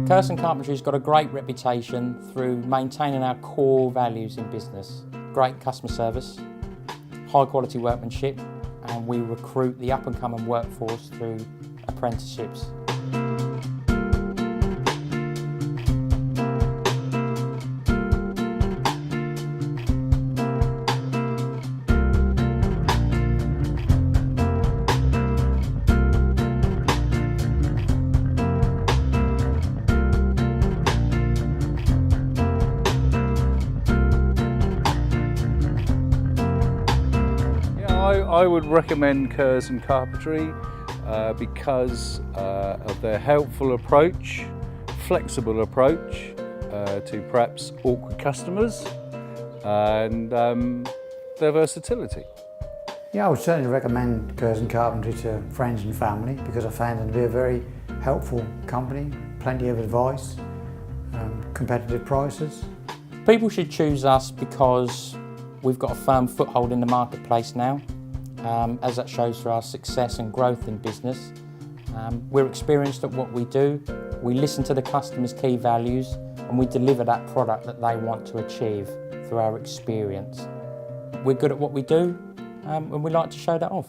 Curson Carpentry's got a great reputation through maintaining our core values in business. Great customer service, high quality workmanship, and we recruit the up and coming workforce through apprenticeships. I would recommend Curson Carpentry because of their helpful approach, flexible approach to perhaps awkward customers, and their versatility. Yeah, I would certainly recommend Curson Carpentry to friends and family because I found them to be a very helpful company, plenty of advice, competitive prices. People should choose us because we've got a firm foothold in the marketplace now, as that shows through our success and growth in business. We're experienced at what we do, we listen to the customer's key values, and we deliver that product that they want to achieve through our experience. We're good at what we do, and we like to show that off.